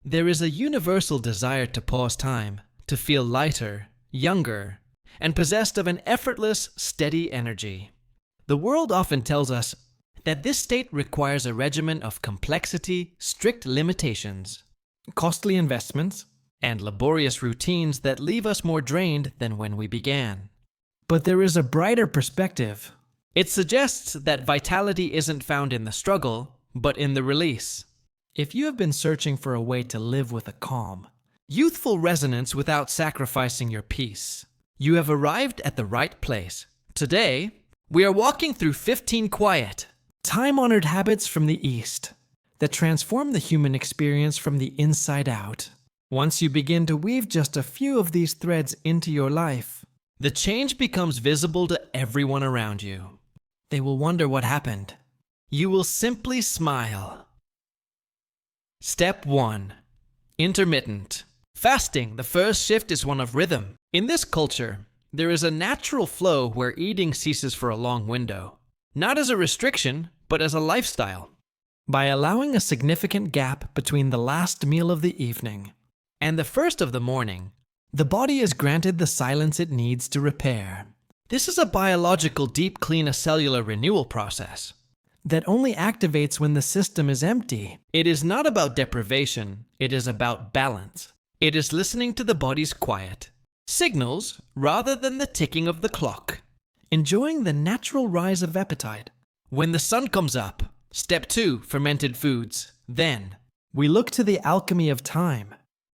There is a universal desire to pause time, to feel lighter, younger, and possessed of an effortless, steady energy. The world often tells us that this state requires a regimen of complexity, strict limitations, costly investments, and laborious routines that leave us more drained than when we began. But there is a brighter perspective. It suggests that vitality isn't found in the struggle, but in the release. If you have been searching for a way to live with a calm, youthful resonance without sacrificing your peace, you have arrived at the right place. Today, we are walking through 15 quiet, time-honored habits from the East that transform the human experience from the inside out. Once you begin to weave just a few of these threads into your life, the change becomes visible to everyone around you. They will wonder what happened. You will simply smile. Step 1. Intermittent. Fasting, the first shift, is one of rhythm. In this culture, there is a natural flow where eating ceases for a long window, not as a restriction, but as a lifestyle. By allowing a significant gap between the last meal of the evening and the first of the morning, the body is granted the silence it needs to repair. This is a biological deep clean, a cellular renewal process that only activates when the system is empty. It is not about deprivation, it is about balance. It is listening to the body's quiet signals rather than the ticking of the clock. Enjoying the natural rise of appetite. When the sun comes up, step 2, fermented foods. Then, we look to the alchemy of time.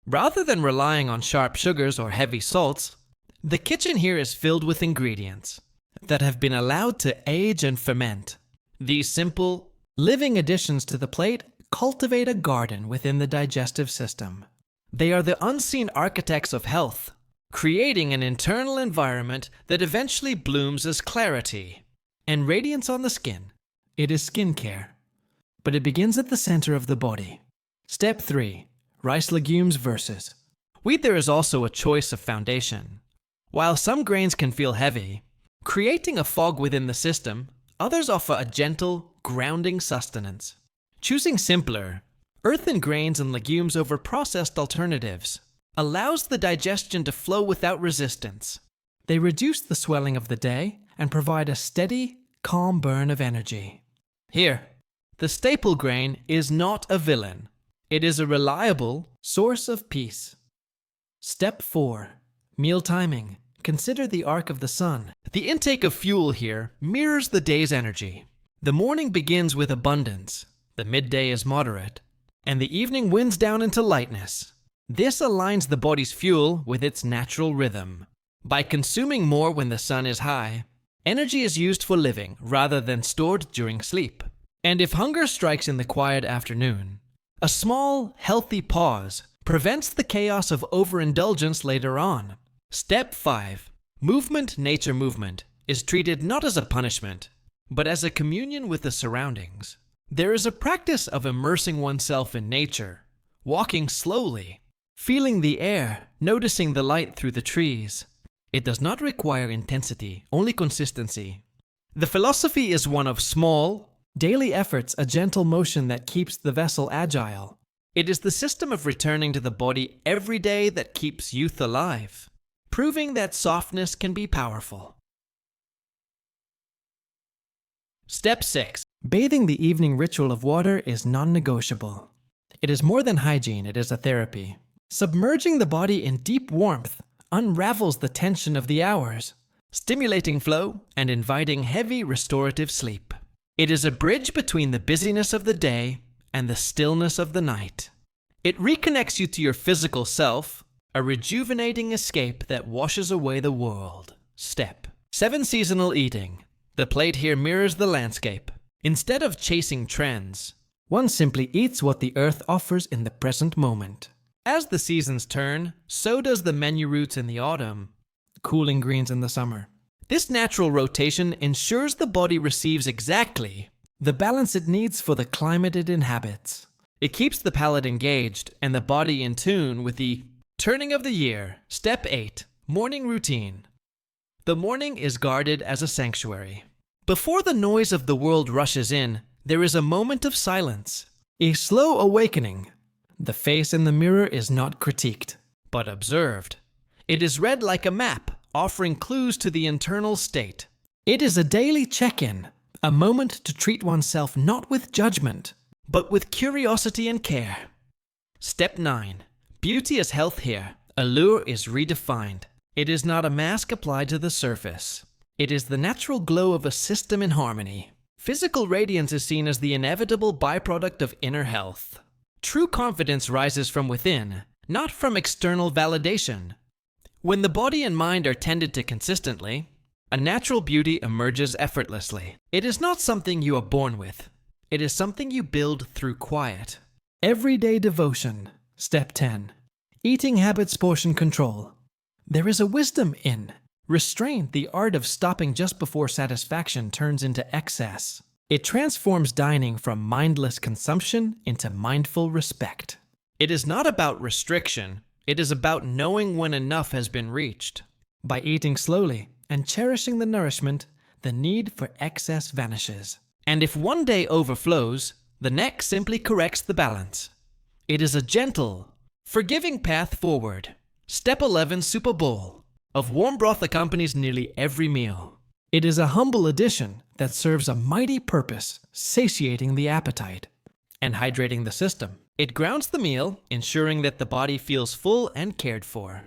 Rather than relying on sharp sugars or heavy salts, the kitchen here is filled with ingredients that have been allowed to age and ferment. These simple, living additions to the plate cultivate a garden within the digestive system. They are the unseen architects of health, creating an internal environment that eventually blooms as clarity and radiance on the skin. It is skincare, but it begins at the center of the body. Step 3. Rice legumes versus wheat. There is also a choice of foundation. While some grains can feel heavy, creating a fog within the system, others offer a gentle, grounding sustenance. Choosing simpler, earthen grains and legumes over processed alternatives allows the digestion to flow without resistance. They reduce the swelling of the day and provide a steady, calm burn of energy. Here, the staple grain is not a villain. It is a reliable source of peace. Step 4. Meal timing. Consider the arc of the sun. The intake of fuel here mirrors the day's energy. The morning begins with abundance, the midday is moderate, and the evening winds down into lightness. This aligns the body's fuel with its natural rhythm. By consuming more when the sun is high, energy is used for living rather than stored during sleep. And if hunger strikes in the quiet afternoon, a small, healthy pause prevents the chaos of overindulgence later on. Step 5. Movement. Nature movement is treated not as a punishment, but as a communion with the surroundings. There is a practice of immersing oneself in nature, walking slowly, feeling the air, noticing the light through the trees. It does not require intensity, only consistency. The philosophy is one of small, daily efforts, a gentle motion that keeps the vessel agile. It is the system of returning to the body every day that keeps youth alive, proving that softness can be powerful. Step 6. Bathing. The evening ritual of water is non-negotiable. It is more than hygiene, it is a therapy. Submerging the body in deep warmth unravels the tension of the hours, stimulating flow and inviting heavy restorative sleep. It is a bridge between the busyness of the day and the stillness of the night. It reconnects you to your physical self, a rejuvenating escape that washes away the world. Step 7. Seasonal eating. The plate here mirrors the landscape. Instead of chasing trends, one simply eats what the earth offers in the present moment. As the seasons turn, so does the menu routes in the autumn, cooling greens in the summer. This natural rotation ensures the body receives exactly the balance it needs for the climate it inhabits. It keeps the palate engaged and the body in tune with the turning of the year. Step 8. Morning routine. The morning is guarded as a sanctuary. Before the noise of the world rushes in, there is a moment of silence, a slow awakening. The face in the mirror is not critiqued, but observed. It is read like a map, offering clues to the internal state. It is a daily check-in, a moment to treat oneself not with judgment, but with curiosity and care. Step 9. Beauty is health here. Allure is redefined. It is not a mask applied to the surface. It is the natural glow of a system in harmony. Physical radiance is seen as the inevitable byproduct of inner health. True confidence rises from within, not from external validation. When the body and mind are tended to consistently, a natural beauty emerges effortlessly. It is not something you are born with. It is something you build through quiet. Everyday devotion. Step 10. Eating habits portion control. There is a wisdom in restraint, the art of stopping just before satisfaction turns into excess. It transforms dining from mindless consumption into mindful respect. It is not about restriction. It is about knowing when enough has been reached. By eating slowly and cherishing the nourishment, the need for excess vanishes. And if one day overflows, the next simply corrects the balance. It is a gentle, forgiving path forward. Step 11, Super Bowl of warm broth accompanies nearly every meal. It is a humble addition that serves a mighty purpose, satiating the appetite and hydrating the system. It grounds the meal, ensuring that the body feels full and cared for.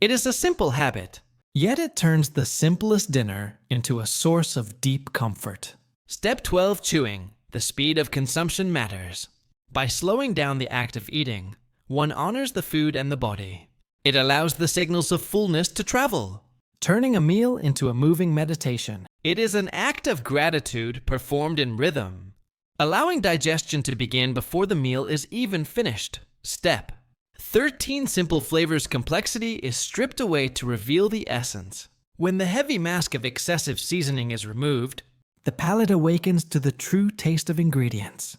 It is a simple habit, yet it turns the simplest dinner into a source of deep comfort. Step 12, Chewing. The speed of consumption matters. By slowing down the act of eating, one honors the food and the body. It allows the signals of fullness to travel, turning a meal into a moving meditation. It is an act of gratitude performed in rhythm, allowing digestion to begin before the meal is even finished. Step 13, Simple flavors. Complexity is stripped away to reveal the essence. When the heavy mask of excessive seasoning is removed, the palate awakens to the true taste of ingredients.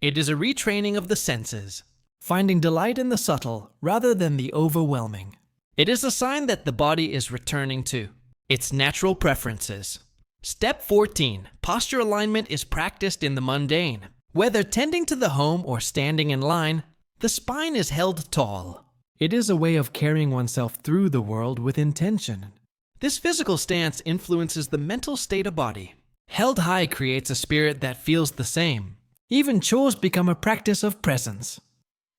It is a retraining of the senses, finding delight in the subtle rather than the overwhelming. It is a sign that the body is returning to its natural preferences. Step 14. Posture alignment is practiced in the mundane. Whether tending to the home or standing in line, the spine is held tall. It is a way of carrying oneself through the world with intention. This physical stance influences the mental state of body. Held high creates a spirit that feels the same. Even chores become a practice of presence.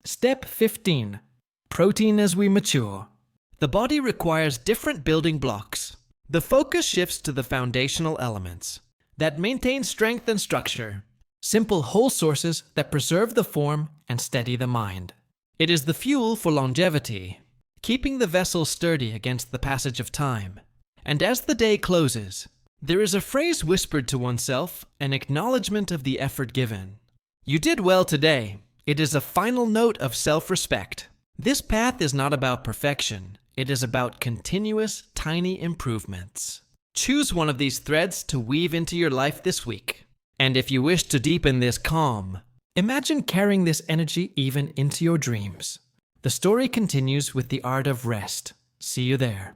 Step 15. Protein as we mature. The body requires different building blocks. The focus shifts to the foundational elements that maintain strength and structure. Simple whole sources that preserve the form and steady the mind. It is the fuel for longevity, keeping the vessel sturdy against the passage of time. And as the day closes, there is a phrase whispered to oneself, an acknowledgement of the effort given. You did well today. It is a final note of self-respect. This path is not about perfection. It is about continuous, tiny improvements. Choose one of these threads to weave into your life this week. And if you wish to deepen this calm, imagine carrying this energy even into your dreams. The story continues with the art of rest. See you there.